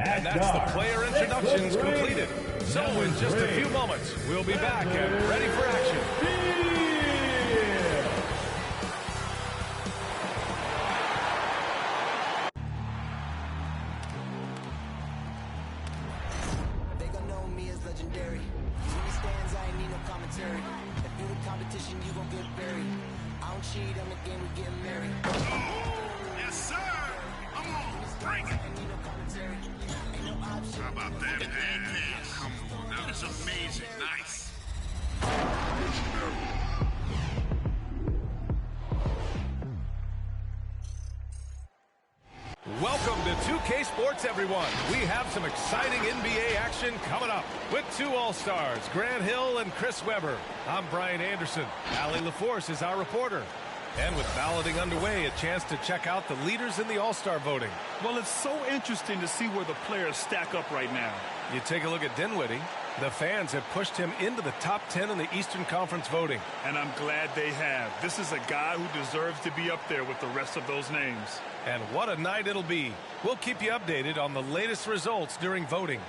And that's the player introductions completed. So in just a few moments, we'll be back and ready for action. They gon' know me as legendary. When he stands, I ain't need no commentary. If you the competition, you gon' get buried. I don't cheat on the game, we getting married. Yes, sir. Come on, bring it. How about that pass? Come on, that was amazing. Nice. Welcome to 2K Sports, everyone. We have some exciting NBA action coming up with two All-Stars, Grant Hill and Chris Webber. I'm Brian Anderson. Allie LaForce is our reporter. And with balloting underway, a chance to check out the leaders in the All-Star voting. Well, it's so interesting to see where the players stack up right now. You take a look at Dinwiddie. The fans have pushed him into the top 10 in the Eastern Conference voting. And I'm glad they have. This is a guy who deserves to be up there with the rest of those names. And what a night it'll be. We'll keep you updated on the latest results during voting.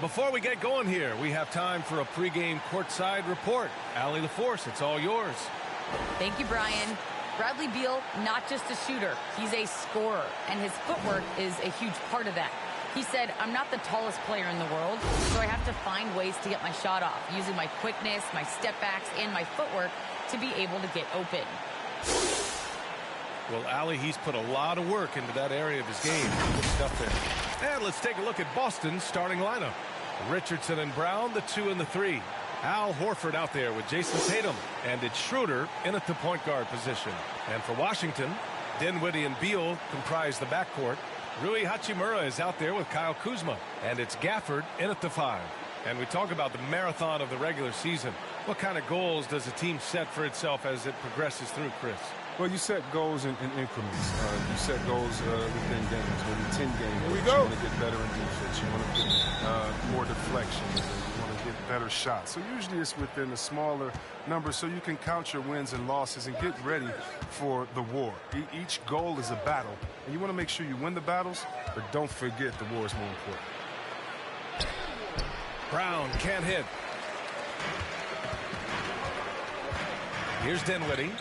Before we get going here, we have time for a pregame courtside report. Allie LaForce, it's all yours. Thank you, Brian. Bradley Beal, not just a shooter, he's a scorer, and his footwork is a huge part of that. He said, I'm not the tallest player in the world, so I have to find ways to get my shot off, using my quickness, my step backs, and my footwork to be able to get open. Well, Allie, he's put a lot of work into that area of his game. Good stuff there. And let's take a look at Boston's starting lineup. Richardson and Brown, the 2 and the 3. Al Horford out there with Jason Tatum, and it's Schroeder in at the point guard position. And for Washington, Dinwiddie and Beal comprise the backcourt. Rui Hachimura is out there with Kyle Kuzma, and it's Gafford in at the 5. And we talk about the marathon of the regular season. What kind of goals does a team set for itself as it progresses through, Chris? Well, you set goals in increments. You set goals within games. Within 10 games, Here we you go. want to get better in defense. You want to get more deflections. You want to get better shots. So usually it's within a smaller number so you can count your wins and losses and get ready for the war. Each goal is a battle, and you want to make sure you win the battles, but don't forget the war is more important. Brown can't hit. Here's Dinwiddie.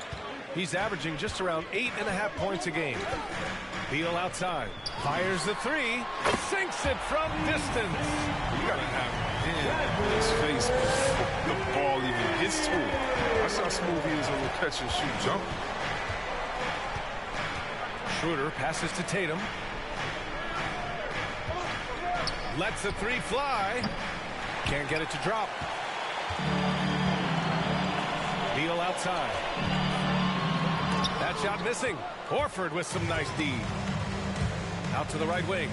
He's averaging just around 8.5 points a game. Beal outside. Fires the 3. Sinks it from distance. You got to have him in his face before the ball even gets to him. That's how smooth he is on the catch and shoot jump. Schroeder passes to Tatum. Lets the 3 fly. Can't get it to drop. Beal outside. That shot missing. Horford with some nice D. Out to the right wing.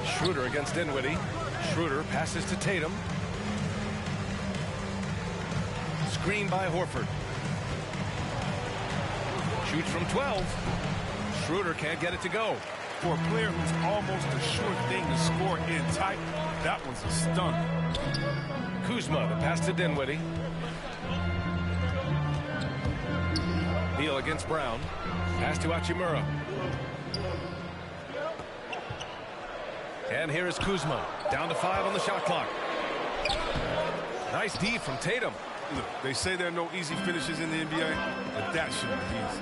Schroeder against Dinwiddie. Schroeder passes to Tatum. Screen by Horford. Shoots from 12. Schroeder can't get it to go. For a player who's almost a sure thing to score in tight, that one's a stunner. Kuzma, the pass to Dinwiddie. Beal against Brown. Pass to Hachimura. And here is Kuzma. Down to 5 on the shot clock. Nice D from Tatum. Look, they say there are no easy finishes in the NBA, but that should be easy.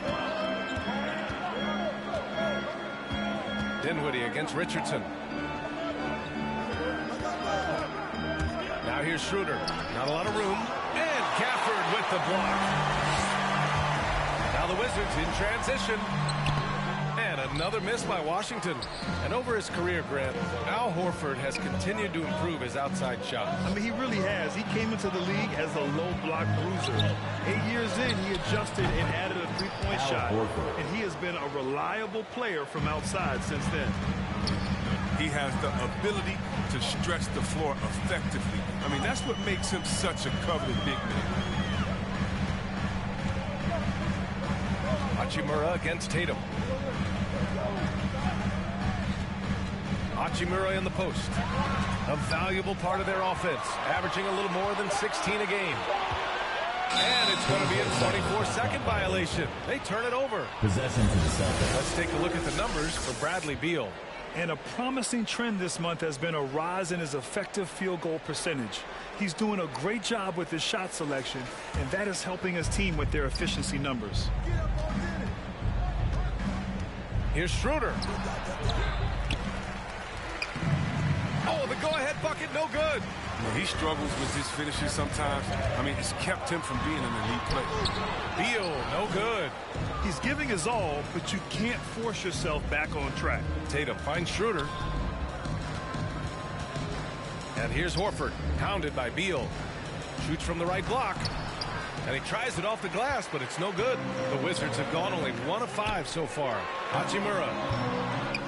Dinwiddie against Richardson. Now here's Schroeder. Not a lot of room. And Gafford with the block. Now the Wizards in transition. And another miss by Washington. And over his career, Grant, Al Horford has continued to improve his outside shot. I mean, he really has. He came into the league as a low block bruiser. 8 years in, he adjusted and added a three-point shot. And he has been a reliable player from outside since then. He has the ability to stretch the floor effectively. I mean, that's what makes him such a coveted big man. Hachimura against Tatum. Hachimura in the post. A valuable part of their offense, averaging a little more than 16 a game. And it's going to be a 24-second violation. They turn it over. Possession to the Celtics. Let's take a look at the numbers for Bradley Beal. And a promising trend this month has been a rise in his effective field goal percentage. He's doing a great job with his shot selection, and that is helping his team with their efficiency numbers. Here's Schroeder. Oh, the go-ahead bucket, no good. He struggles with his finishing sometimes. I mean, it's kept him from being an elite player. Beal, no good. He's giving his all, but you can't force yourself back on track. Tatum finds Schroeder. And here's Horford, pounded by Beal. Shoots from the right block. And he tries it off the glass, but it's no good. The Wizards have gone only 1 of 5 so far. Hachimura.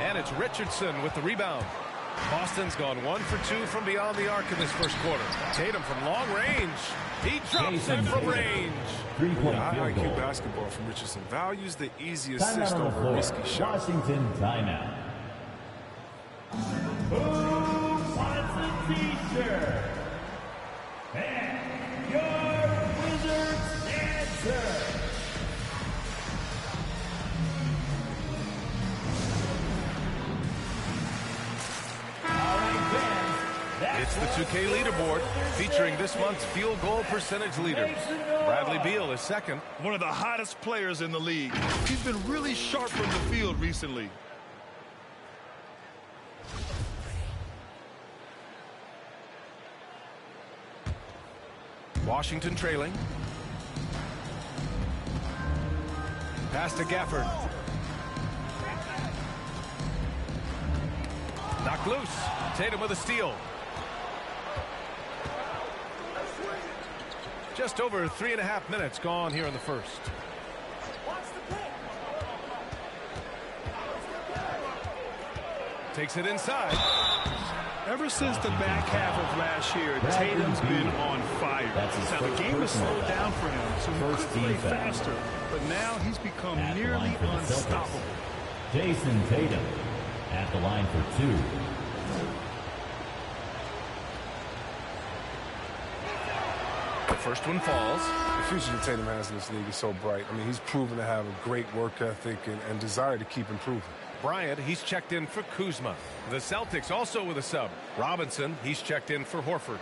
And it's Richardson with the rebound. Boston's gone 1 for 2 from beyond the arc in this first quarter. Tatum from long range. He drops it from range. High IQ basketball from Richardson. Values the easy assist over a risky shot. Washington timeout. Who wants a t-shirt? And your Wizards answer. It's the 2K leaderboard featuring this month's field goal percentage leaders. Bradley Beal is second. One of the hottest players in the league. He's been really sharp from the field recently. Washington trailing. Pass to Gafford. Knocked loose. Tatum with a steal. Just over 3.5 minutes gone here in the first. Takes it inside. Ever since the back half of last year, Tatum's been on fire. Now, the game has slowed down for him, so he could play faster. But now he's become nearly unstoppable. Jason Tatum at the line for 2. The first one falls. The future that Tatum has in this league is so bright. I mean, he's proven to have a great work ethic and desire to keep improving. Bryant, he's checked in for Kuzma. The Celtics also with a sub. Robinson, he's checked in for Horford.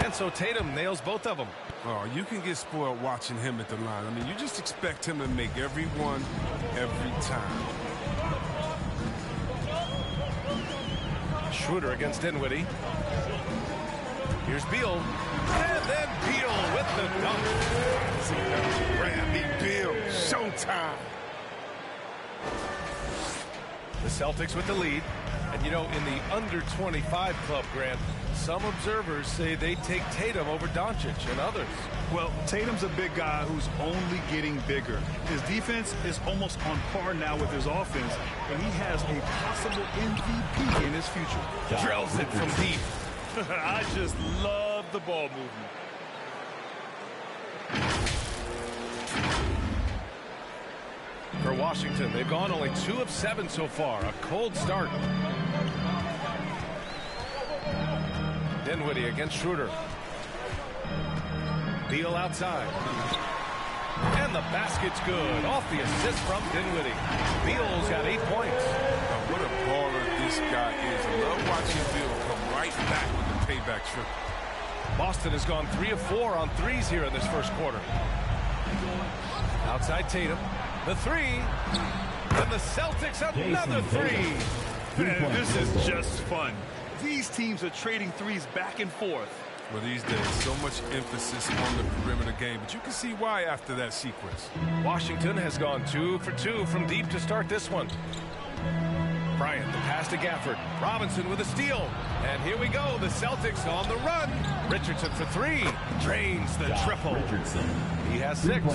And so Tatum nails both of them. Oh, you can get spoiled watching him at the line. I mean, you just expect him to make every one, every time. Schroeder against Dinwiddie. Here's Beal. And then Beal with the dunk. Bradley Beal, showtime. The Celtics with the lead. And, you know, in the under 25 club, Grant, some observers say they take Tatum over Doncic and others. Well, Tatum's a big guy who's only getting bigger. His defense is almost on par now with his offense, and he has a possible MVP in his future. Drills it from deep. I just love the ball movement. For Washington, they've gone only 2 of 7 so far. A cold start. Dinwiddie against Schroeder. Beal outside. And the basket's good. Off the assist from Dinwiddie. Beal's got 8 points. What a baller this guy is. I love watching Beal come right back with the payback trip. Boston has gone 3 of 4 on threes here in this first quarter. Outside Tatum. The 3. And the Celtics another 3. Man, this is just fun. These teams are trading threes back and forth. Well, these days, so much emphasis on the perimeter game, but you can see why after that sequence. Washington has gone 2 for 2 from deep to start this one. Bryant, the pass to Gafford. Robinson with a steal. And here we go, the Celtics on the run. Richardson for 3. Drains the triple. Richardson. He has 6.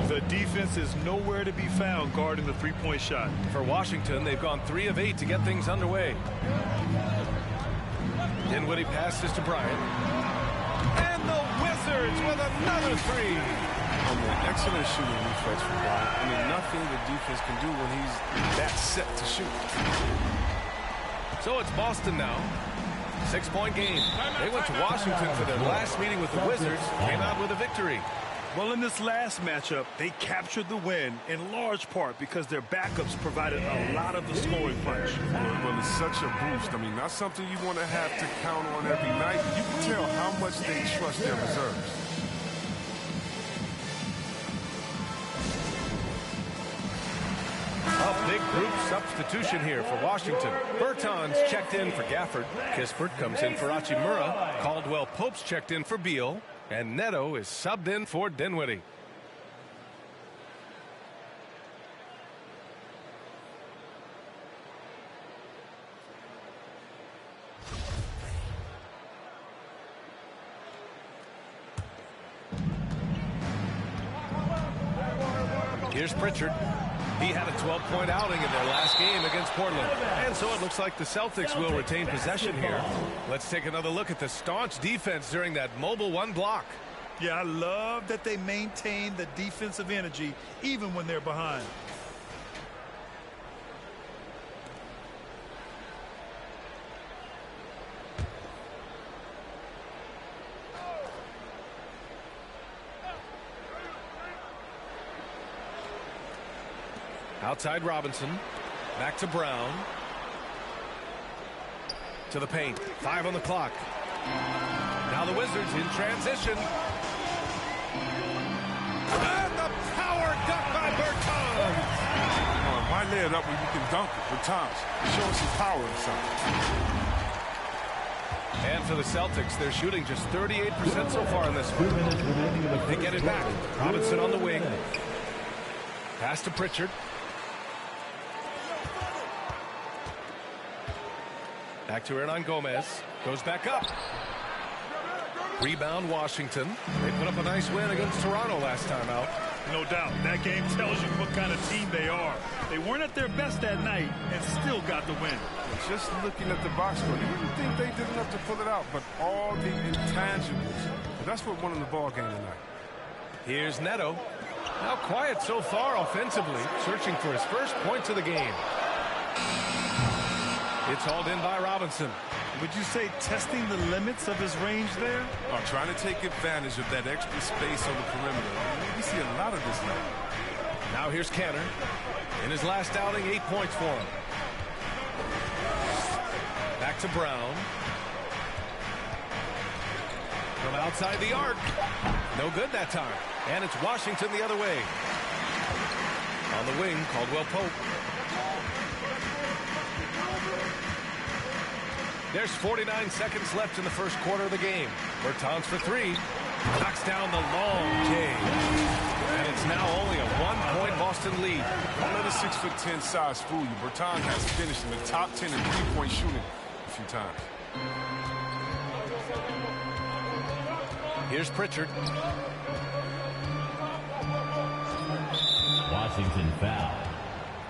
The defense is nowhere to be found guarding the three-point shot. For Washington, they've gone 3 of 8 to get things underway. Dinwiddie passes to Bryant. And the Wizards Richards with another three. Excellent shooting reflex from Bryant. I mean, nothing the defense can do when he's that set to shoot. So it's Boston now. 6-point game. They went to Washington for their last meeting with the Wizards. Came out with a victory. Well, in this last matchup, they captured the win in large part because their backups provided a lot of the scoring punch. Well, it's such a boost. I mean, not something you want to have to count on every night. You can tell how much they trust their reserves. A big group substitution here for Washington. Bertans checked in for Gafford. Kispert comes in for Hachimura. Caldwell-Pope's checked in for Beal. And Neto is subbed in for Dinwiddie. Here's Pritchard. He had a 12-point outing in their last game against Portland. And so it looks like the Celtics will retain possession here. Let's take another look at the staunch defense during that mobile one block. Yeah, I love that they maintain the defensive energy even when they're behind. Outside Robinson. Back to Brown. To the paint. 5 on the clock. Now the Wizards in transition. And the power dunk by Bertans. Why lay it up when you can dunk it? Bertans showing some power inside. And for the Celtics, they're shooting just 38% so far in this one. They get it back. Robinson on the wing. Pass to Pritchard. Back to Hernan Gomez. Goes back up. Rebound Washington. They put up a nice win against Toronto last time out. No doubt. That game tells you what kind of team they are. They weren't at their best that night and still got the win. Just looking at the box score, you wouldn't think they did enough to pull it out, but all the intangibles. That's what won in the ball game tonight. Here's Neto. Now quiet so far offensively, searching for his first points of the game. It's hauled in by Robinson. Would you say testing the limits of his range there? Trying to take advantage of that extra space on the perimeter. We see a lot of this now. Now here's Cantor. In his last outing, 8 points for him. Back to Brown. From outside the arc. No good that time. And it's Washington the other way. On the wing, Caldwell-Pope. There's 49 seconds left in the first quarter of the game. Bertans for 3. Knocks down the long J. And it's now only a 1-point Boston lead. Don't let a 6'10" size fool you. Bertans has finished in the top 10 in three-point shooting a few times. Here's Pritchard. Washington foul.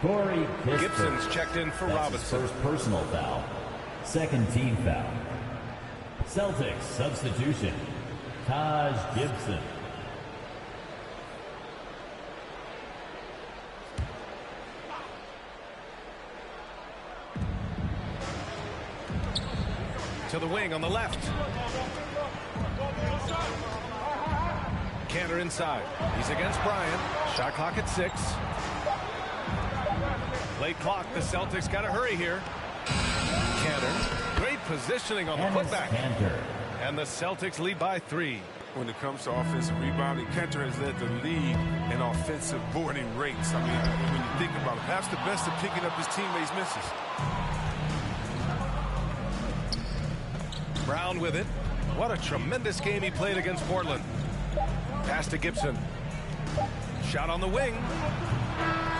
Corey Kispert. Gibson's checked in for That's Robinson. his first personal foul. Second team foul. Celtics substitution. Taj Gibson. To the wing on the left. Cantor inside. He's against Bryant. Shot clock at 6. Late clock. The Celtics got to hurry here. Cantor. Great positioning on the putback. And the Celtics lead by 3. When it comes to offensive rebounding, Cantor has led the league in offensive boarding rates. I mean, when you think about it, perhaps the best at picking up his teammates' misses. Brown with it. What a tremendous game he played against Portland. Pass to Gibson. Shot on the wing.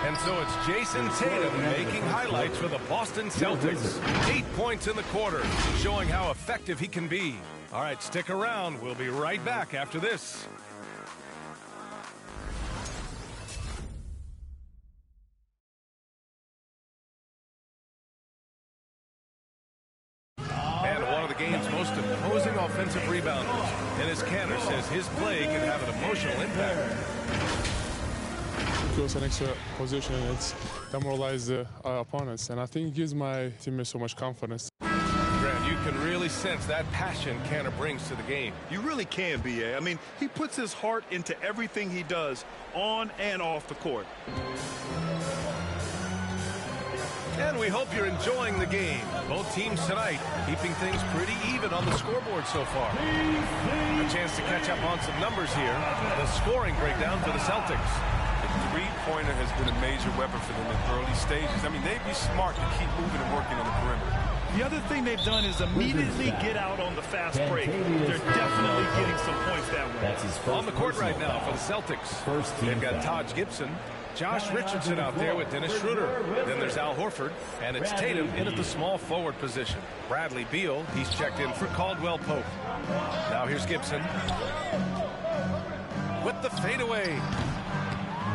And so it's Jason Tatum making highlights for the Boston Celtics. 8 points in the quarter, showing how effective he can be. All right, stick around. We'll be right back after this. And one of the game's most imposing offensive rebounders. And his canner says his play can have an emotional impact. It goes an extra position, it's demoralized the opponents, and I think it gives my teammates so much confidence. Grant, you can really sense that passion Canner brings to the game. You really can, B.A. I mean, he puts his heart into everything he does on and off the court. And we hope you're enjoying the game. Both teams tonight keeping things pretty even on the scoreboard so far. A chance to catch up on some numbers here. The scoring breakdown for the Celtics. The three-pointer has been a major weapon for them in early stages. I mean, they'd be smart to keep moving and working on the perimeter. The other thing they've done is immediately get out on the fast break. They're definitely getting some points that way. That's his first on the court right now for the Celtics. They've got Taj Gibson, Josh Richardson out there with Dennis Schroeder. Then there's Al Horford, and it's Tatum in at the small forward position. Bradley Beal, he's checked in for Caldwell Pope. Now here's Gibson. With the fadeaway.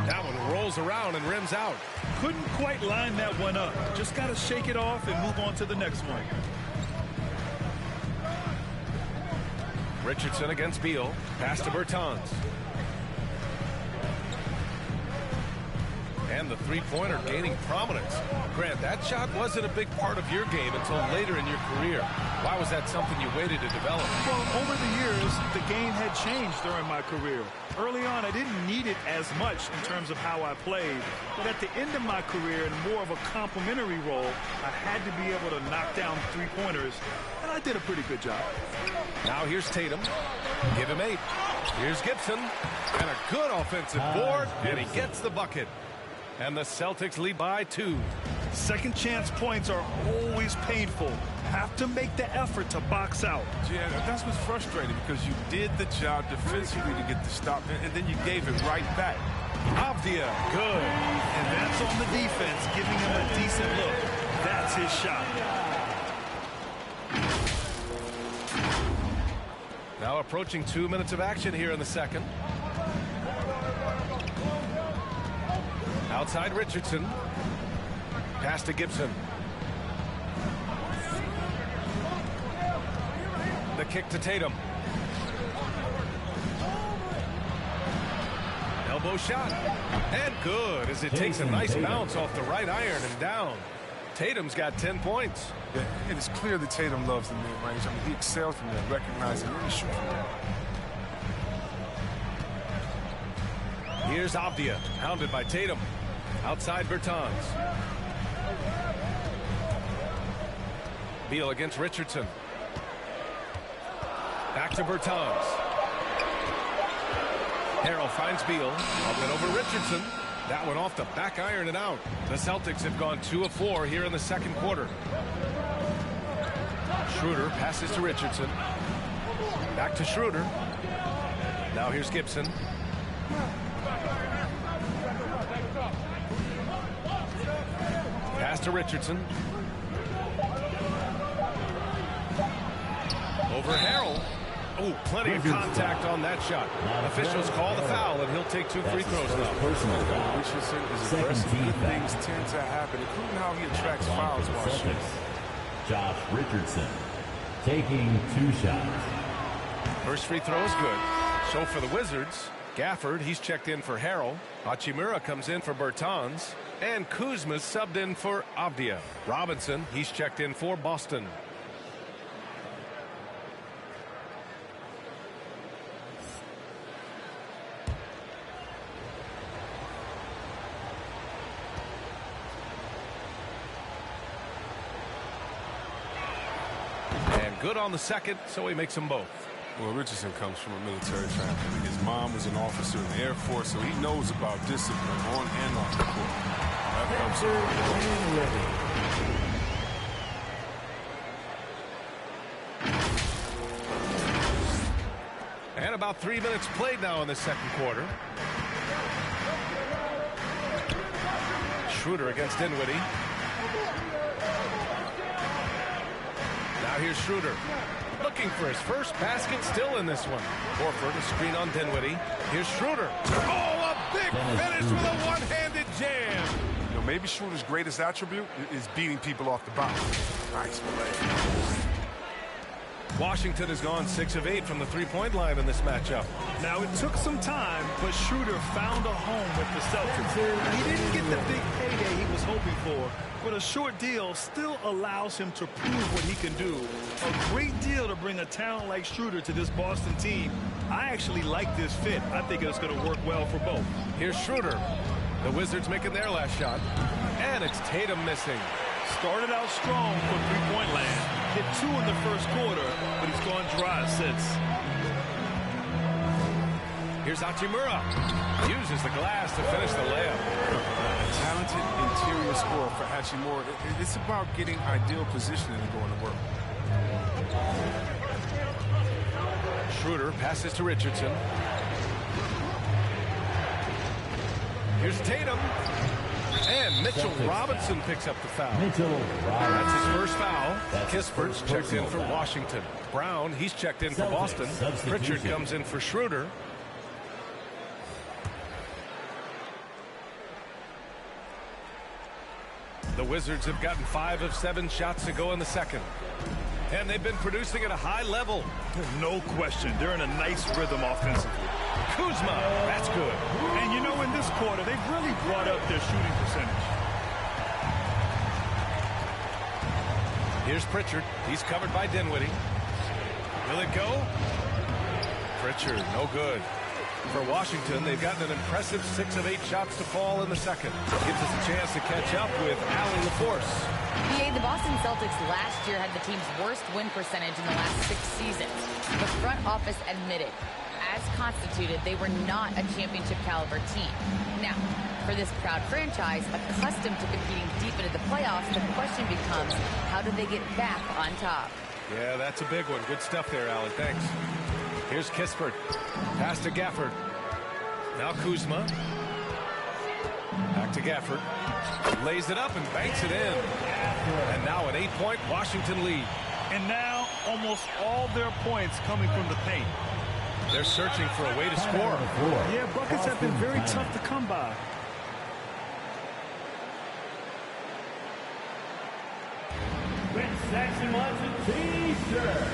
That one rolls around and rims out. Couldn't quite line that one up. Just got to shake it off and move on to the next one. Richardson against Beal. Pass to Bertans. And the three-pointer gaining prominence. Grant, that shot wasn't a big part of your game until later in your career. Why was that something you waited to develop? Well, over the years, the game had changed during my career. Early on, I didn't need it as much in terms of how I played. But at the end of my career, in more of a complementary role, I had to be able to knock down three-pointers, and I did a pretty good job. Now here's Tatum. Give him 8. Here's Gibson. And a good offensive board, and he gets the bucket. And the Celtics lead by 2. Second chance points are always painful. Have to make the effort to box out. Yeah, that's what's frustrating because you did the job defensively to get the stop, and then you gave it right back. Avdia, good. And that's on the defense, giving him a decent look. That's his shot. Now approaching 2 minutes of action here in the second. Outside Richardson. Pass to Gibson. The kick to Tatum. Elbow shot. And good as it takes a nice bounce off the right iron and down. Tatum's got 10 points. Yeah, it is clear that Tatum loves the mid-range. I mean, he excels from that, recognizing and shooting from that. Here's Avdia, hounded by Tatum. Outside Bertans. Beal against Richardson. Back to Bertans. Harrell finds Beal. Up and over Richardson. That one off the back iron and out. The Celtics have gone 2 of 4 here in the second quarter. Schroeder passes to Richardson. Back to Schroeder. Now here's Gibson. Pass to Richardson. Over Harrell. Oh, plenty of contact on that shot. Officials call the foul, and he'll take 2 free throws now. Richardson is aggressive. Good things tend to happen, including how he attracts fouls while shooting. Josh Richardson taking 2 shots. First free throw is good. So for the Wizards, Gafford, he's checked in for Harrell. Hachimura comes in for Bertans. And Kuzma's subbed in for Avdia. Robinson, he's checked in for Boston. And good on the second, so he makes them both. Well, Richardson comes from a military family. His mom was an officer in the Air Force, so he knows about discipline on and off the court. That helps him. And about 3 minutes played now in the second quarter. Schroeder against Dinwiddie. Now here's Schroeder. Looking for his first basket, still in this one. Horford, a screen on Dinwiddie. Here's Schroeder. Oh, a big finish with a one-handed jam. You know, maybe Schroeder's greatest attribute is beating people off the bounce. Nice play. Washington has gone 6 of 8 from the three-point line in this matchup. Now, it took some time, but Schroeder found a home with the Celtics. He didn't get the big payday he was hoping for, but a short deal still allows him to prove what he can do. A great deal to bring a talent like Schroeder to this Boston team. I actually like this fit. I think it's going to work well for both. Here's Schroeder. The Wizards making their last shot. And it's Tatum missing. Started out strong from three-point land. Hit 2 in the first quarter, but he's gone dry since. Here's Hachimura. Uses the glass to finish the layup. A talented interior scorer for Hachimura. It's about getting ideal positioning and going to work. Schroeder passes to Richardson. Here's Tatum. And Mitchell Robinson picks up the foul. That's his first foul. Kispert's checked in for Washington. Brown, he's checked in for Boston. Pritchard comes in for Schroeder. The Wizards have gotten 5 of 7 shots to go in the second. And they've been producing at a high level. No question. They're in a nice rhythm offensively. Kuzma, that's good. And you know, in this quarter, they've really brought up their shooting percentage. Here's Pritchard. He's covered by Dinwiddie. Will it go? Pritchard, no good. For Washington, they've gotten an impressive 6 of 8 shots to fall in the second. Gives us a chance to catch up with Allie LaForce. The Boston Celtics last year had the team's worst win percentage in the last 6 seasons. The front office admitted, as constituted, they were not a championship caliber team. Now, for this proud franchise, accustomed to competing deep into the playoffs, the question becomes, how do they get back on top? Yeah, that's a big one. Good stuff there, Allie. Thanks. Here's Kispert. Pass to Gafford. Now Kuzma. Back to Gafford. Lays it up and banks it in. And now an 8-point Washington lead. And now almost all their points coming from the paint. They're searching for a way to score. Yeah, buckets have been very tough to come by. Rich Saxon wants a T-shirt.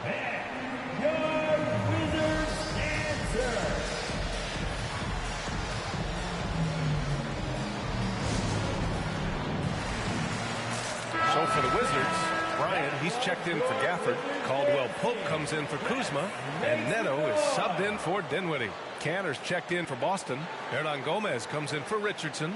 And your Wizards answer. So for the Wizards, Bryant, he's checked in for Gafford. Caldwell Pope comes in for Kuzma. And Neto is subbed in for Dinwiddie. Cantor's checked in for Boston. Hernan Gomez comes in for Richardson.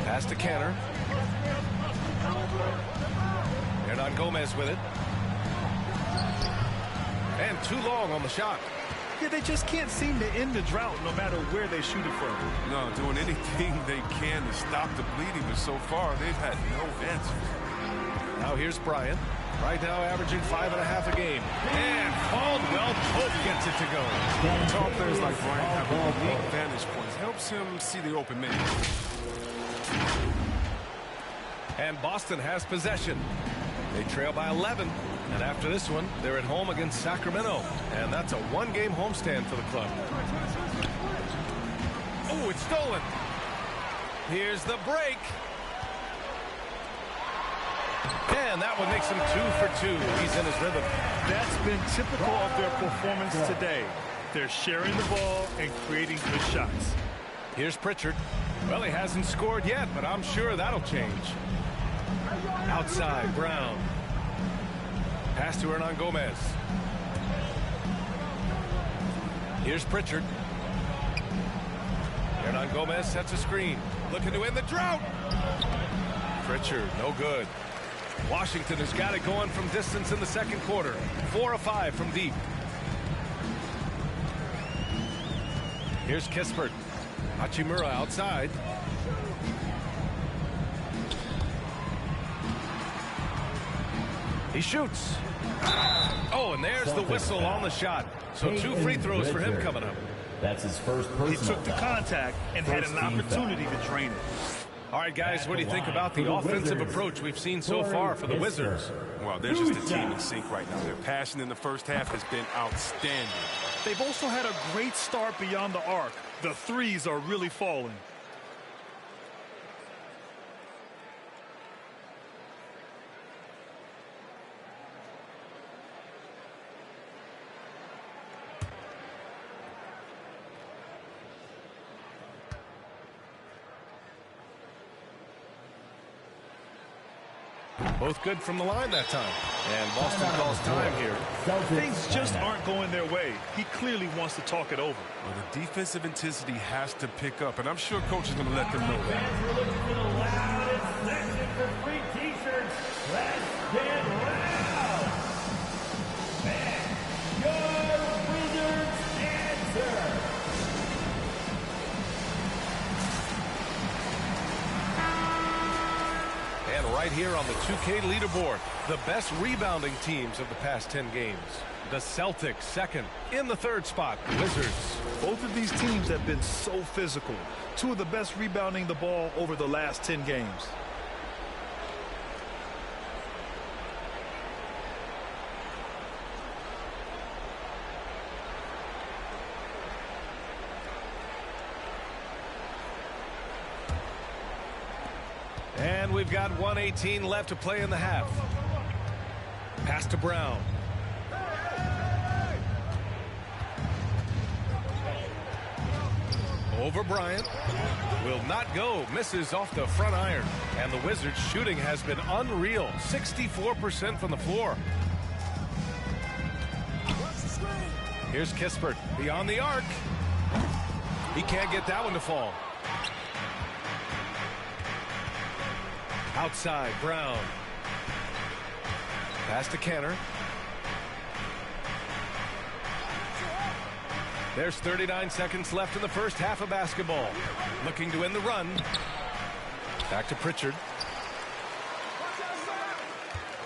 Pass to Cantor. Hernan Gomez with it. And too long on the shot. Yeah, they just can't seem to end the drought no matter where they shoot it from. No, doing anything they can to stop the bleeding, but so far they've had no answers. Now here's Bryant. Right now averaging 5.5 a game. And Caldwell Pope gets it to go. Tall players like Bryant have a unique vantage point. Helps him see the open man. And Boston has possession. They trail by 11. And after this one, they're at home against Sacramento. And that's a one-game homestand for the club. Oh, it's stolen. Here's the break. And that one makes him 2 for 2. He's in his rhythm. That's been typical of their performance today. They're sharing the ball and creating good shots. Here's Pritchard. Well, he hasn't scored yet, but I'm sure that'll change. Outside, Brown. Pass to Hernan Gomez. Here's Pritchard. Hernan Gomez sets a screen. Looking to end the drought. Pritchard, no good. Washington has got it going from distance in the second quarter. 4 of 5 from deep. Here's Kispert. Hachimura outside. He shoots. Oh, and there's the whistle on the shot. So 2 free throws for him coming up. That's his first personal He took the contact and had an opportunity to drain it. All right, guys, what do you think about the offensive approach we've seen so far for the Wizards? Well, they're just a team in sync right now. Their passion in the first half has been outstanding. They've also had a great start beyond the arc. The threes are really falling. Both good from the line that time. And Boston calls time here. Things just aren't going their way. He clearly wants to talk it over. Well, the defensive intensity has to pick up, and I'm sure coach is going to let them know that. We're looking for the loudest section for free t-shirts. Let's get loud. And your Wizards answer. And right here on the 2K leaderboard, the best rebounding teams of the past 10 games. The Celtics second. In the third spot, the Wizards. Both of these teams have been so physical. Two of the best rebounding the ball over the last 10 games. And we've got 1:18 left to play in the half. Pass to Brown. Over Bryant. Will not go. Misses off the front iron. And the Wizards' shooting has been unreal. 64% from the floor. Here's Kispert. Beyond the arc. He can't get that one to fall. Outside, Brown. Pass to Canner. There's 39 seconds left in the first half of basketball. Looking to end the run. Back to Pritchard.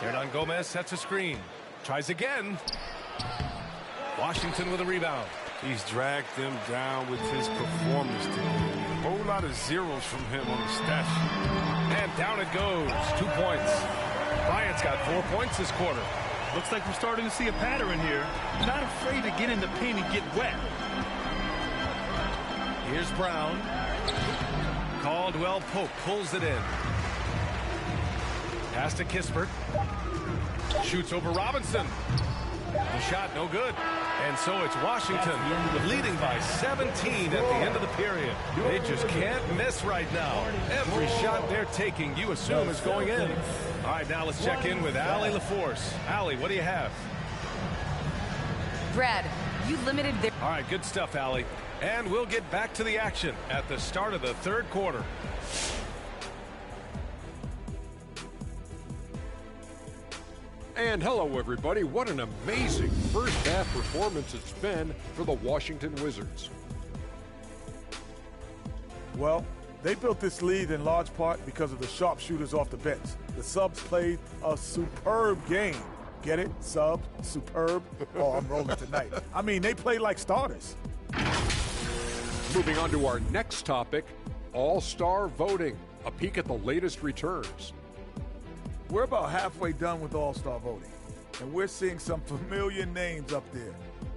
Hernan Gomez sets a screen. Tries again. Washington with a rebound. He's dragged them down with his performance today. A whole lot of zeros from him on the stat sheet. And down it goes. 2 points. Bryant's got 4 points this quarter. Looks like we're starting to see a pattern here. Not afraid to get in the paint and get wet. Here's Brown. Caldwell Pope pulls it in. Pass to Kispert. Shoots over Robinson. The shot no good. And so it's Washington leading by 17 at the end of the period. They just can't miss right now. Every shot they're taking, you assume, is going in. All right, now let's check in with Allie LaForce. Allie, what do you have? Brad, you limited their... All right, good stuff, Allie. And we'll get back to the action at the start of the third quarter. And hello, everybody. What an amazing first half performance it's been for the Washington Wizards. Well, they built this lead in large part because of the sharpshooters off the bench. The subs played a superb game. Get it? Sub, superb. Oh, I'm rolling tonight. I mean, they played like starters. Moving on to our next topic, All-Star voting. A peek at the latest returns. We're about halfway done with All-Star voting, and we're seeing some familiar names up there.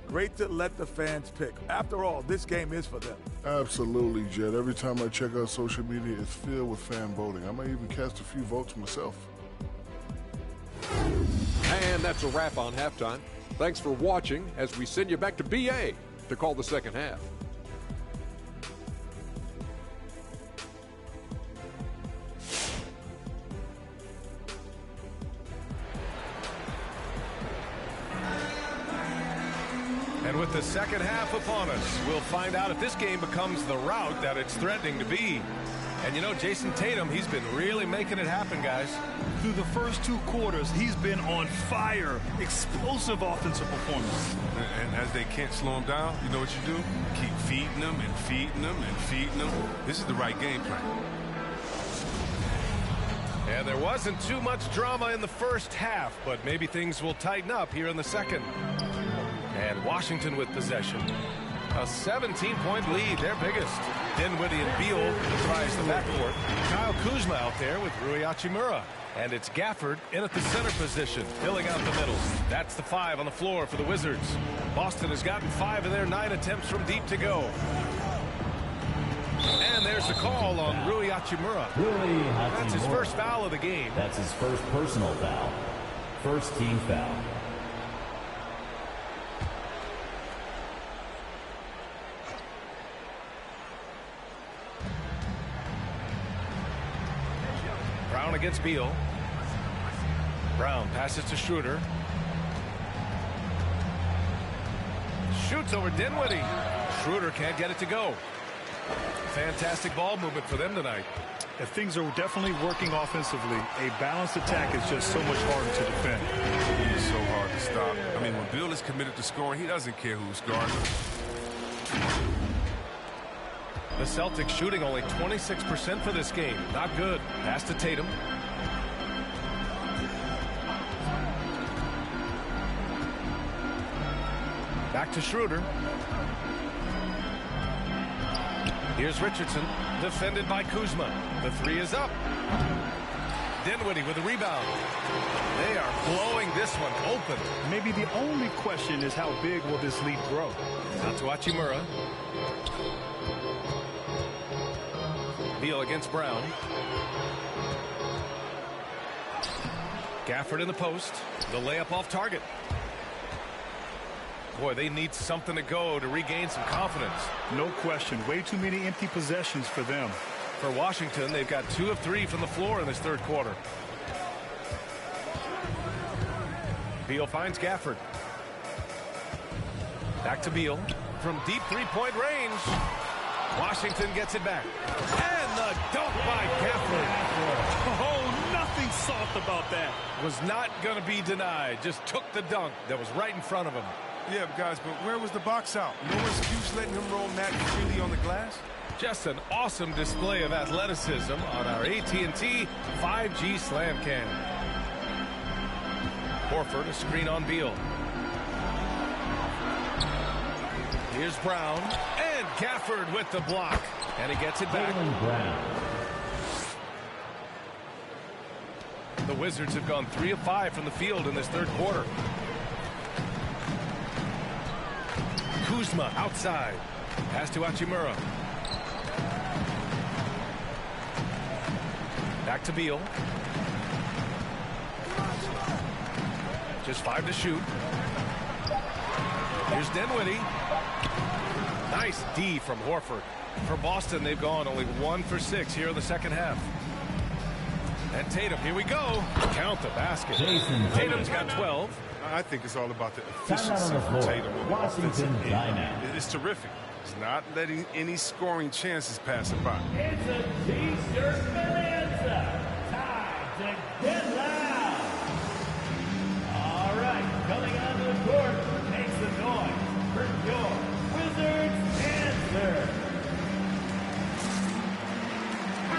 Great to let the fans pick. After all, this game is for them. Absolutely, Jed. Every time I check out social media, it's filled with fan voting. I might even cast a few votes myself. And that's a wrap on halftime. Thanks for watching as we send you back to BA to call the second half. And with the second half upon us, we'll find out if this game becomes the rout that it's threatening to be. And you know, Jason Tatum, he's been really making it happen, guys. Through the first 2 quarters, he's been on fire. Explosive offensive performance. And as they can't slow him down, you know what you do? Keep feeding them and feeding them and feeding them. This is the right game plan. And there wasn't too much drama in the first half, but maybe things will tighten up here in the second. And Washington with possession. A 17-point lead, their biggest. Dinwiddie and Beal tries the backcourt. Kyle Kuzma out there with Rui Hachimura. And it's Gafford in at the center position, filling out the middle. That's the 5 on the floor for the Wizards. Boston has gotten 5 of their 9 attempts from deep to go. And there's the call on Rui Hachimura. That's his first foul of the game. That's his first personal foul. First team foul. Brown against Beal. Brown passes to Schroeder. Shoots over Dinwiddie. Schroeder can't get it to go. Fantastic ball movement for them tonight. If things are definitely working offensively, a balanced attack is just so much harder to defend. It is so hard to stop. I mean, when Bill is committed to scoring, he doesn't care who's guarding him. The Celtics shooting only 26% for this game. Not good. Pass to Tatum. Back to Schroeder. Here's Richardson, defended by Kuzma. The 3 is up. Dinwiddie with the rebound. They are blowing this one open. Maybe the only question is how big will this lead grow? Out to Hachimura. Beal against Brown. Gafford in the post. The layup off target. Boy, they need something to go to regain some confidence. No question. Way too many empty possessions for them. For Washington, they've got 2 of 3 from the floor in this third quarter. Beal finds Gafford. Back to Beal. From deep three-point range. Washington gets it back. And the dunk by Gafford. Oh, nothing soft about that. Was not going to be denied. Just took the dunk that was right in front of him. Yeah, guys, but where was the box out? No excuse letting him roll that freely on the glass? Just an awesome display of athleticism on our AT&T 5G Slam Cam. Horford, a screen on Beal. Here's Brown, and Gafford with the block. And he gets it back. The Wizards have gone 3 of 5 from the field in this third quarter. Kuzma outside. Pass to Hachimura. Back to Beal. Just 5 to shoot. Here's Dinwiddie. Nice D from Horford. For Boston, they've gone only 1 for 6 here in the second half. And Tatum, here we go. Count the basket. Tatum's got 12. I think it's all about the efficiency for Tatum. It's terrific. He's not letting any scoring chances pass him by. It's a T-shirt bonanza. Time to get loud. All right, coming onto the court, make some noise for your Wizards answer.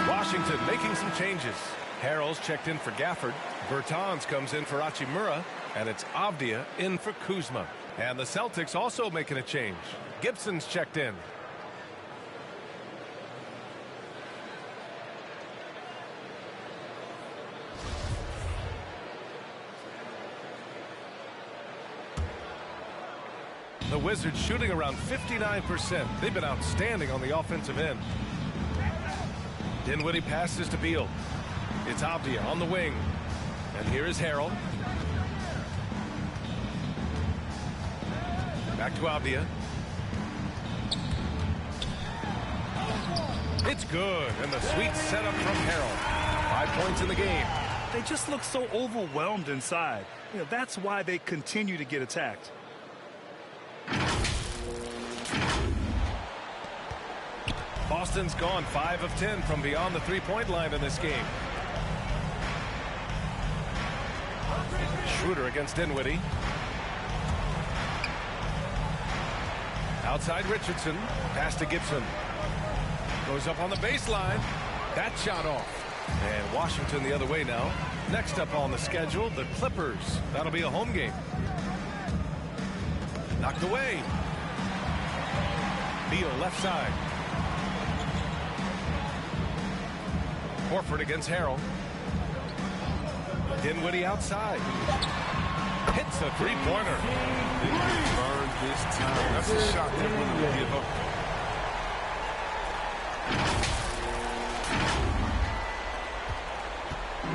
Washington making some changes. Harrell's checked in for Gafford. Bertans comes in for Hachimura. And it's Avdia in for Kuzma. And the Celtics also making a change. Gibson's checked in. The Wizards shooting around 59%. They've been outstanding on the offensive end. Dinwiddie passes to Beal. It's Avdia on the wing. And here is Harrell. Back to Avdia. It's good. And the sweet setup from Harrell. 5 points in the game. They just look so overwhelmed inside. You know, that's why they continue to get attacked. Boston's gone 5 of 10 from beyond the three-point line in this game. Schroeder against Dinwiddie. Outside Richardson. Pass to Gibson. Goes up on the baseline. That shot off. And Washington the other way now. Next up on the schedule, the Clippers. That'll be a home game. Knocked away. Beal left side. Horford against Harrell. Dinwiddie outside. Hits a three-pointer. Burn this time. That's a shot they're willing to give up.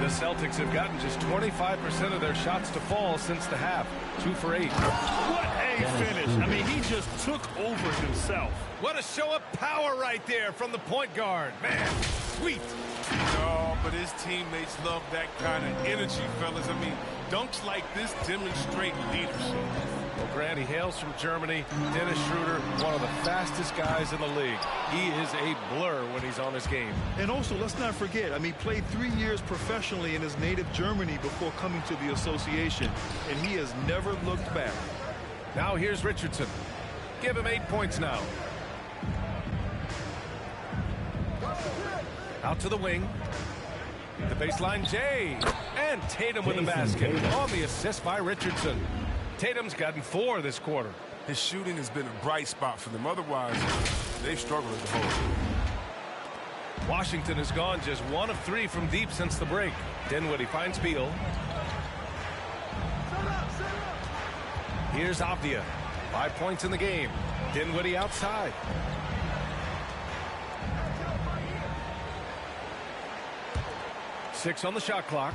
The Celtics have gotten just 25% of their shots to fall since the half. 2 for 8. What a finish. I mean, he just took over himself. What a show of power right there from the point guard. Man, sweet. No, but his teammates love that kind of energy, fellas. I mean, dunks like this demonstrate leadership. Well, Grant, he hails from Germany. Dennis Schroeder, one of the fastest guys in the league. He is a blur when he's on his game. And also, let's not forget, I mean, played 3 years professionally in his native Germany before coming to the association, and he has never looked back. Now here's Richardson. Give him 8 points now. Out to the wing. The baseline, Jay. And Tatum with the basket. On the assist by Richardson. Tatum's gotten 4 this quarter. His shooting has been a bright spot for them. Otherwise, they've struggled as a whole. Washington has gone just 1 of 3 from deep since the break. Dinwiddie finds Beal. Here's Avdia. 5 points in the game. Dinwiddie outside. Six on the shot clock.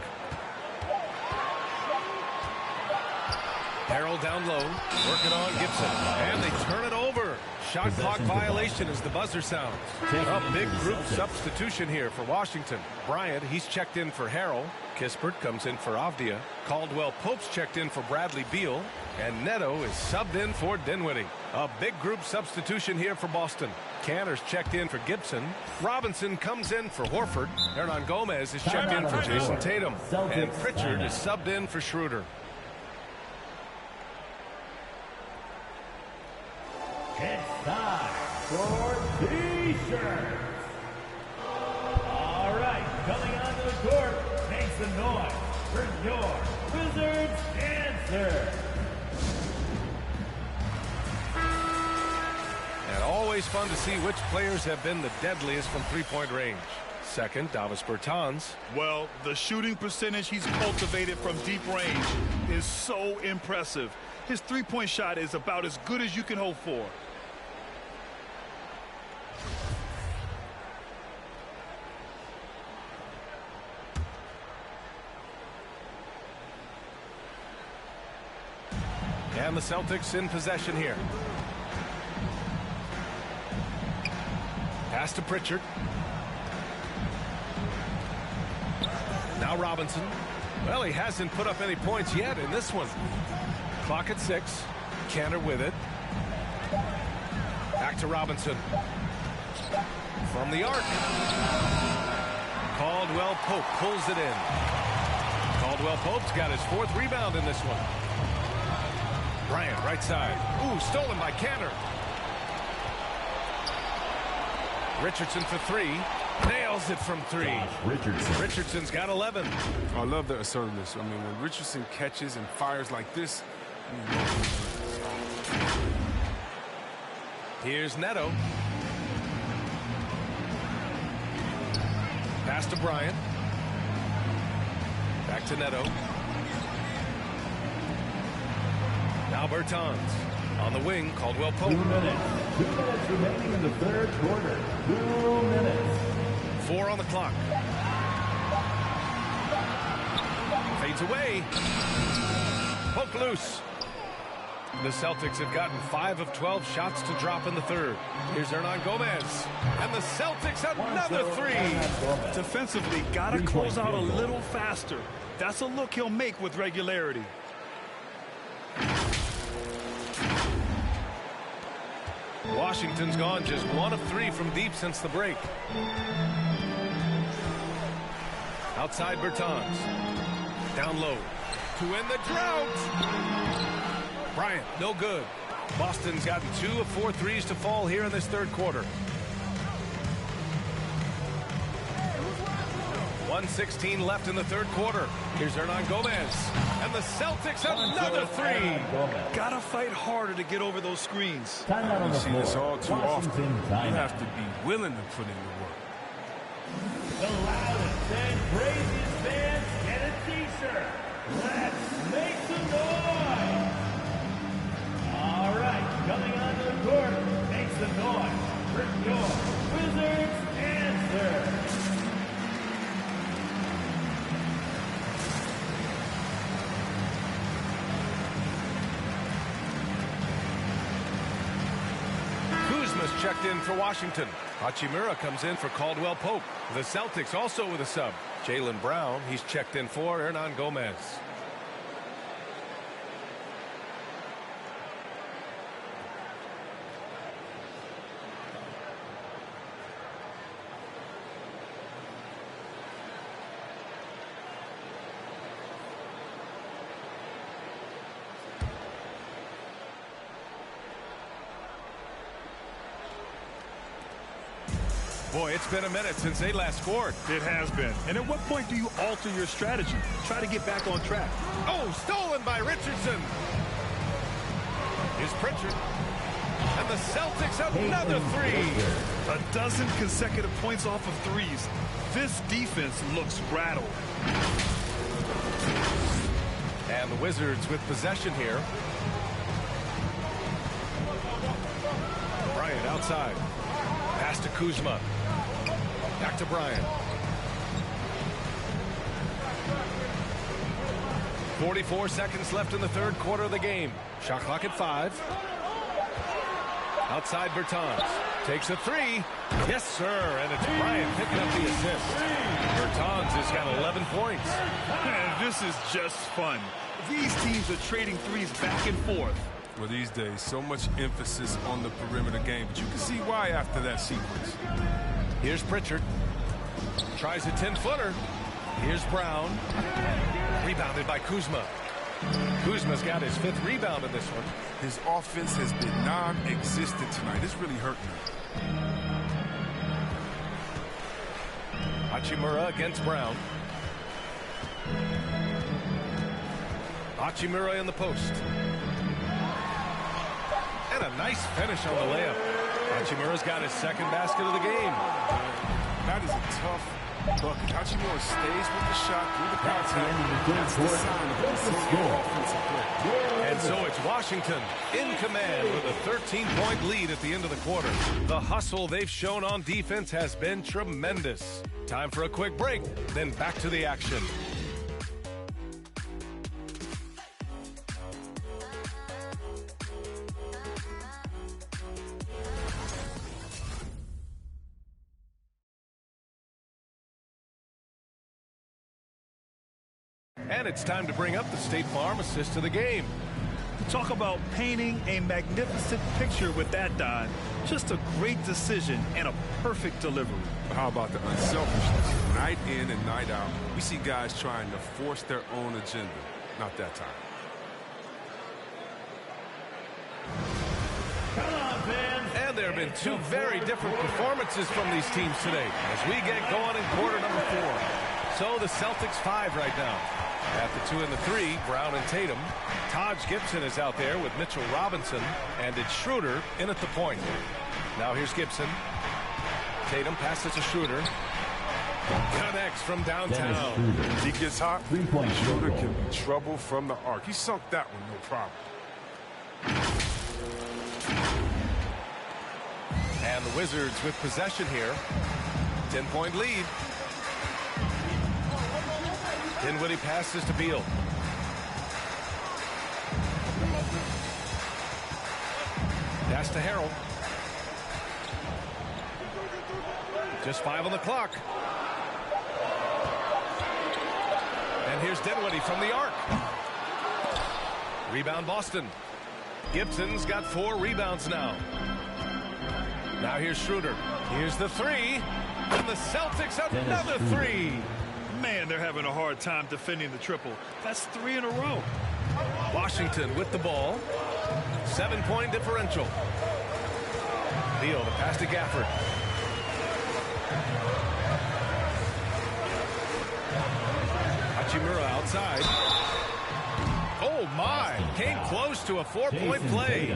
Harrell down low, working on Gibson, and they turn it over. Shot clock violation as the buzzer sounds. A big group substitution here for Washington. Bryant, he's checked in for Harrell. Kispert comes in for Avdia. Caldwell Pope's checked in for Bradley Beal. And Neto is subbed in for Dinwiddie. A big group substitution here for Boston. Cantor's checked in for Gibson. Robinson comes in for Horford. Hernan Gomez is checked in for Jason Tatum. And Pritchard is subbed in for Schroeder. It's time for T-shirts. All right, coming onto the court, makes the noise for your Wizards answer. And always fun to see which players have been the deadliest from three-point range. Second, Davis Bertans. Well, the shooting percentage he's cultivated from deep range is so impressive. His three-point shot is about as good as you can hope for. And the Celtics in possession here. Pass to Pritchard. Now Robinson. Well, he hasn't put up any points yet in this one. Clock at 6. Cantor with it. Back to Robinson. From the arc. Caldwell Pope pulls it in. Caldwell Pope's got his 4th rebound in this one. Bryant, right side. Ooh, stolen by Cantor. Richardson for 3. Nails it from 3. Richardson's got 11. I love the assertiveness. I mean, when Richardson catches and fires like this, you know. Here's Neto. Pass to Bryant. Back to Neto. Now Bertans. On the wing, Caldwell Pope. 2 minutes. 2 minutes remaining in the third quarter. 2 minutes. 4 on the clock. Fades away. Poke loose. The Celtics have gotten 5 of 12 shots to drop in the third. Here's Hernan Gomez. And the Celtics another 3. Defensively, got to close out a little faster. That's a look he'll make with regularity. Washington's gone just 1 of 3 from deep since the break. Outside Bertans. Down low. To end the drought. Bryant, no good. Boston's gotten 2 of 4 threes to fall here in this third quarter. 1:16 left in the third quarter. Here's Hernan Gomez. And the Celtics have another three. Gotta fight harder to get over those screens. You see this all too often. You have to be willing to put in the work. The loudest and craziest fans get a t-shirt. Let's make some noise. All right, coming onto the court, make some noise for your Wizards answer. Kuzma's checked in for Washington. Hachimura comes in for Caldwell Pope. The Celtics also with a sub. Jaylen Brown, he's checked in for Hernan Gomez. Boy, it's been a minute since they last scored. It has been. And at what point do you alter your strategy? Try to get back on track. Oh, stolen by Richardson. Here's Pritchard. And the Celtics have another three. A dozen consecutive points off of threes. This defense looks rattled. And the Wizards with possession here. Bryant outside. Pass to Kuzma. Back to Bryant. 44 seconds left in the third quarter of the game. Shot clock at 5. Outside Bertans. Takes a three. Yes, sir. And it's Bryant picking up the assist. Bertans has got 11 points. Man, this is just fun. These teams are trading threes back and forth. Well, these days, so much emphasis on the perimeter game, but you can see why after that sequence. Here's Pritchard. Tries a 10-footer. Here's Brown. Rebounded by Kuzma. Kuzma's got his 5th rebound in this one. His offense has been non-existent tonight. It's really hurting him. Hachimura against Brown. Hachimura in the post. And a nice finish on the layup. Hachimura's got his 2nd basket of the game. That is a tough bucket. Hachimura stays with the shot through the contact. That's the sign of a senior offensive play. And so it's Washington in command with a 13-point lead at the end of the quarter. The hustle they've shown on defense has been tremendous. Time for a quick break, then back to the action. And it's time to bring up the State Farm assist of the game. Talk about painting a magnificent picture with that, Don. Just a great decision and a perfect delivery. How about the unselfishness? Night in and night out, we see guys trying to force their own agenda. Not that time. Come on, fans. And there have been 2 very different performances from these teams today as we get going in quarter number 4. So the Celtics 5 right now. At the 2 and the 3, Brown and Tatum. Taj Gibson is out there with Mitchell Robinson, and it's Schroeder in at the point. Now here's Gibson. Tatum passes to Schroeder. Connects from downtown. He gets hot. Schroeder can be trouble from the arc. He sunk that one, no problem. And the Wizards with possession here. 10-point lead. Dinwiddie passes to Beal. Pass to Harrell. Just 5 on the clock. And here's Dinwiddie from the arc. Rebound Boston. Gibson's got 4 rebounds now. Now here's Schroeder. Here's the 3. And the Celtics have another 3. Man, they're having a hard time defending the triple. That's 3 in a row. Washington with the ball. 7-point differential. Beal, the pass to Gafford. Hachimura outside. Oh, my. Came close to a 4-point play.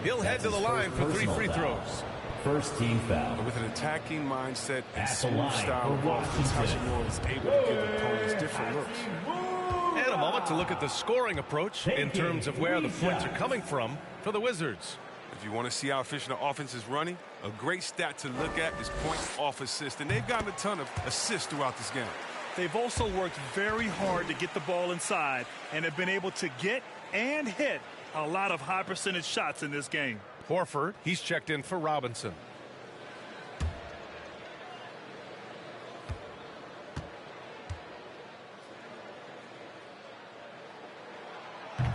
He'll head to the line for 3 free throws. First team foul. With an attacking mindset and smooth style of offense, Hachimura is able to give opponents different looks. And a moment to look at the scoring approach in terms of where the points are coming from for the Wizards. If you want to see how efficient the offense is running, a great stat to look at is points off assist. And they've gotten a ton of assists throughout this game. They've also worked very hard to get the ball inside and have been able to get and hit a lot of high percentage shots in this game. Horford, he's checked in for Robinson.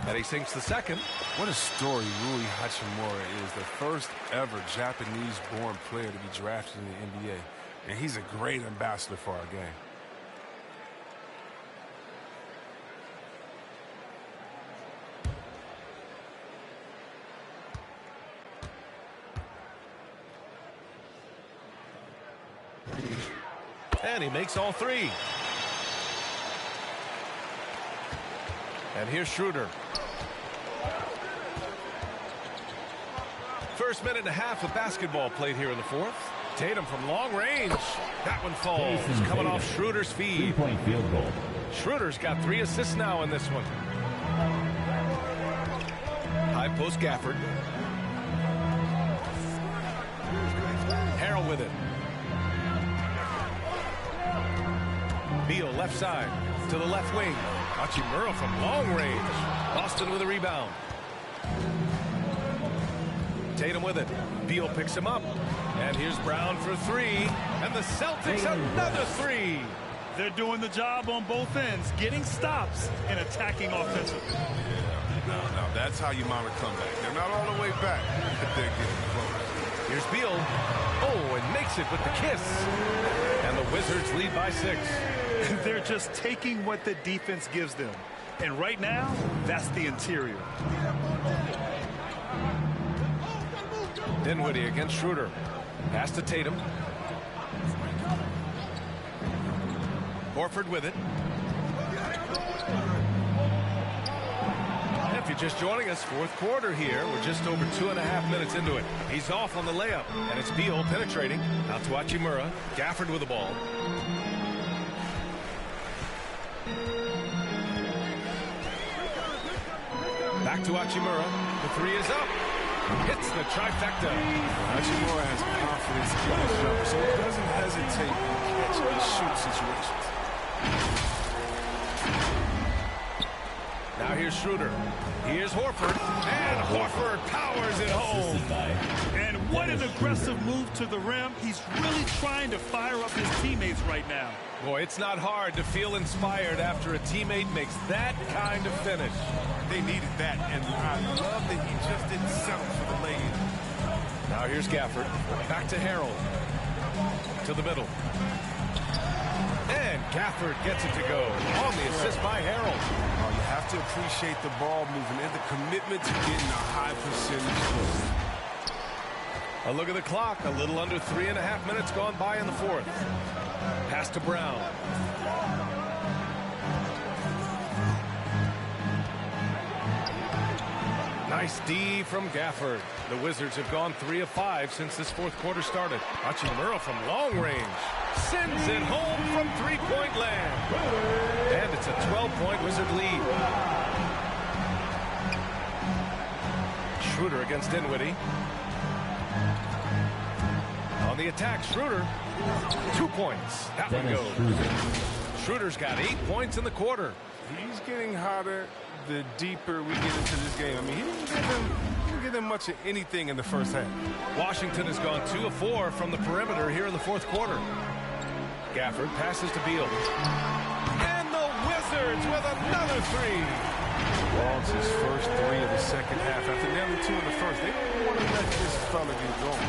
And he sinks the second. What a story Rui Hachimura is, the first ever Japanese-born player to be drafted in the NBA. And he's a great ambassador for our game. And he makes all 3. And here's Schroeder. First minute and a half of basketball played here in the fourth. Tatum from long range. That one falls. Coming off Schroeder's feed. 3-point field goal. Schroeder's got 3 assists now in this one. High post Gafford. Harrell with it. Beal left side to the left wing. Hachimura from long range. Boston with a rebound. Tatum with it. Beal picks him up. And here's Brown for 3. And the Celtics another 3. They're doing the job on both ends, getting stops and attacking offensively. Now that's how you mount a comeback. They're not all the way back, but they're getting close. Here's Beal. Oh, and makes it with the kiss. And the Wizards lead by 6. They're just taking what the defense gives them. And right now, that's the interior. Dinwiddie against Schroeder. Pass to Tatum. Horford with it. If you're just joining us, fourth quarter here. We're just over 2.5 minutes into it. He's off on the layup, and it's Beal penetrating. Out to Hachimura. Gafford with the ball. Back to Hachimura. The 3 is up. Hits the trifecta. Hachimura has confidence in his jumper, so he doesn't hesitate in catch and shoot situations. Now here's Schroeder. Here's Horford. And Horford powers it home. And what an aggressive move to the rim. He's really trying to fire up his teammates right now. Boy, it's not hard to feel inspired after a teammate makes that kind of finish. They needed that, and I love that he just didn't settle for the lay-in. Now here's Gafford. Back to Harrell. To the middle. And Gafford gets it to go. On the assist by Harrell. Oh, you have to appreciate the ball movement and the commitment to getting a high percentage score. A look at the clock. A little under 3.5 minutes gone by in the fourth. Pass to Brown. Nice D from Gafford. The Wizards have gone 3 of 5 since this fourth quarter started. Hachimura from long range. Sends it home from 3-point land. And it's a 12-point Wizard lead. Schroeder against Dinwiddie. On the attack, Schroeder. 2 points. That one goes. Schroeder's got 8 points in the quarter. He's getting hotter the deeper we get into this game. I mean, he didn't give them much of anything in the first half. Washington has gone 2 of 4 from the perimeter here in the fourth quarter. Gafford passes to Beal. And the Wizards with another 3. Wall's his first 3 of the second half. After nailing 2 in the first, they don't want to let this fella get going.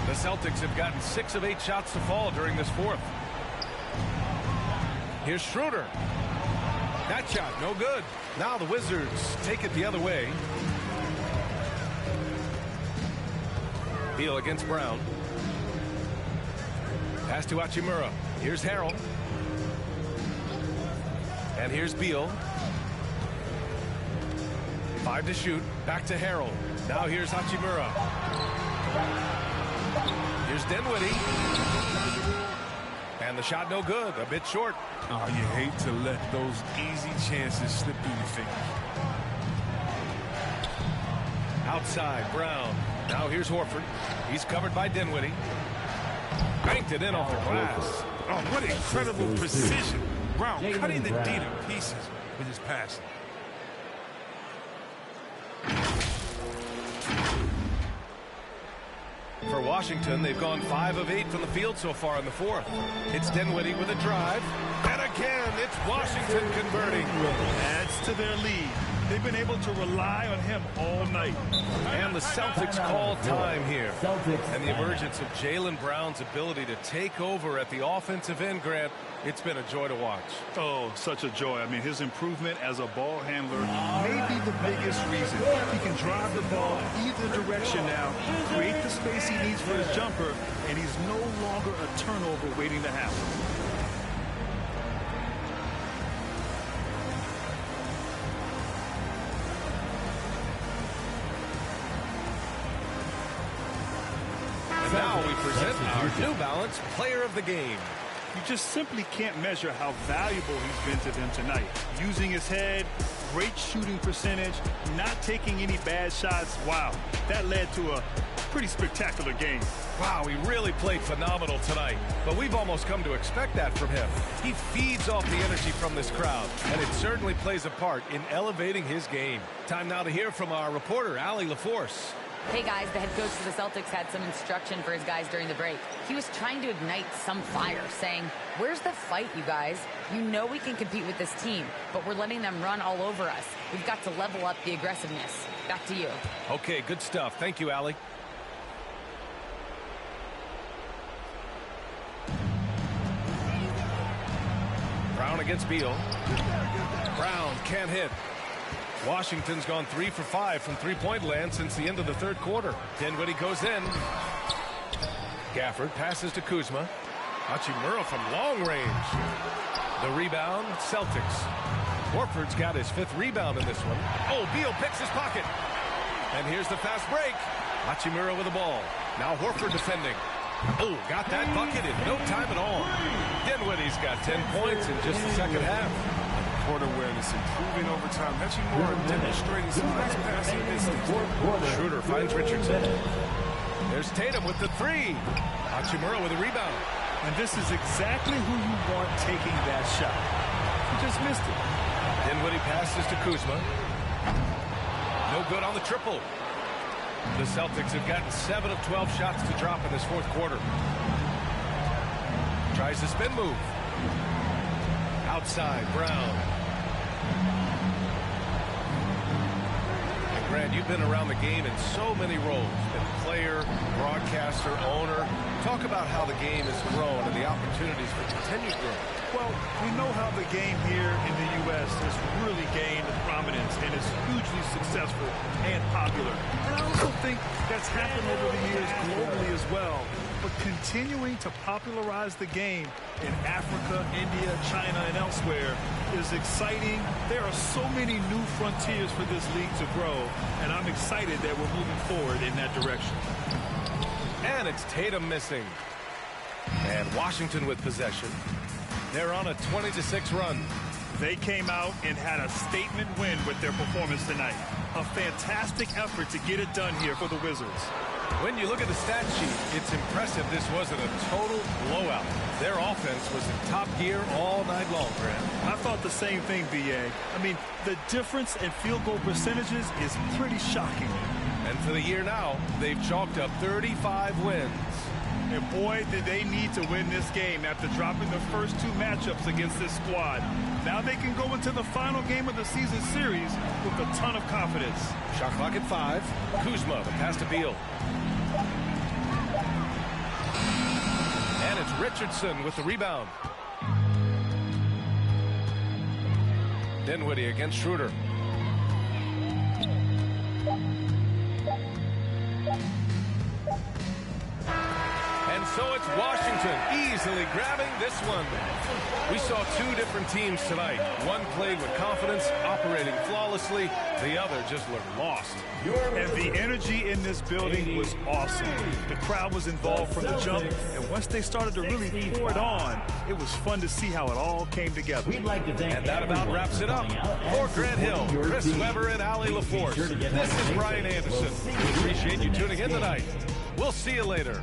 The Celtics have gotten 6 of 8 shots to fall during this fourth. Here's Schroeder. That shot, no good. Now the Wizards take it the other way. Beal against Brown. Pass to Hachimura. Here's Harrell. And here's Beal. 5 to shoot. Back to Harrell. Now here's Hachimura. Here's Dinwiddie. And the shot no good. A bit short. Oh, you hate to let those easy chances slip through your fingers. Outside, Brown. Now here's Horford. He's covered by Dinwiddie. Banked it in off the glass. Oh, what incredible precision. Brown cutting the D to pieces with his passing. For Washington, they've gone 5 of 8 from the field so far in the fourth. It's Dinwiddie with a drive. And again, it's Washington converting. Adds to their lead. They've been able to rely on him all night. And the Celtics call time here. And the emergence of Jaylen Brown's ability to take over at the offensive end, Grant, it's been a joy to watch. Oh, such a joy. I mean, his improvement as a ball handler may be the biggest reason. He can drive the ball either direction now, create the space he needs for his jumper, and he's no longer a turnover waiting to happen. And now we present our New Balance Player of the Game. You just simply can't measure how valuable he's been to them tonight. Using his head, great shooting percentage, not taking any bad shots. Wow, that led to a pretty spectacular game. Wow, he really played phenomenal tonight, but we've almost come to expect that from him. He feeds off the energy from this crowd, and it certainly plays a part in elevating his game. Time now to hear from our reporter, Allie LaForce. Hey guys, the head coach of the Celtics had some instruction for his guys during the break. He was trying to ignite some fire, saying, "Where's the fight, you guys? You know we can compete with this team, but we're letting them run all over us. We've got to level up the aggressiveness." Back to you. Okay, good stuff. Thank you, Allie. Brown against Beal. Brown can't hit. Washington's gone 3 for 5 from three-point land since the end of the third quarter. Dinwiddie goes in. Gafford passes to Kuzma. Hachimura from long range. The rebound, Celtics. Horford's got his 5th rebound in this one. Oh, Beal picks his pocket. And here's the fast break. Hachimura with the ball. Now Horford defending. Oh, got that bucket in no time at all. Dinwiddie's got 10 points in just the second half. Court awareness improving over time. Hachimura demonstrating some nice passing instincts. Schroeder finds Richardson. There's Tatum with the 3. Hachimura with a rebound. And this is exactly who you want taking that shot. He just missed it. Dinwiddie passes to Kuzma. No good on the triple. The Celtics have gotten 7 of 12 shots to drop in this fourth quarter. Tries the spin move. Outside, Brown. And Grant, you've been around the game in so many roles. Been player, broadcaster, owner. Talk about how the game has grown and the opportunities for continued growth. Well, we know how the game here in the U.S. has really gained prominence and is hugely successful and popular. And I also think that's happened over the years globally as well. But continuing to popularize the game in Africa, India, China, and elsewhere is exciting. There are so many new frontiers for this league to grow, and I'm excited that we're moving forward in that direction. And it's Tatum missing. And Washington with possession. They're on a 20-6 run. They came out and had a statement win with their performance tonight. A fantastic effort to get it done here for the Wizards. When you look at the stat sheet, it's impressive this wasn't a total blowout. Their offense was in top gear all night long, Grant. I thought the same thing, B.A. I mean, the difference in field goal percentages is pretty shocking. And for the year now, they've chalked up 35 wins. And boy, did they need to win this game after dropping the first 2 matchups against this squad. Now they can go into the final game of the season series with a ton of confidence. Shot clock at 5. Kuzma, the pass to Beal. And it's Richardson with the rebound. Dinwiddie against Schroeder. And so So it's Washington easily grabbing this one. We saw two different teams tonight. One played with confidence, operating flawlessly. The other just looked lost. And the energy in this building was awesome. The crowd was involved from the jump, and once they started to really pour it on, it was fun to see how it all came together. And that about wraps it up. For Grant Hill, Chris Webber, and Allie LaForce, this is Brian Anderson. We appreciate you tuning in tonight. We'll see you later.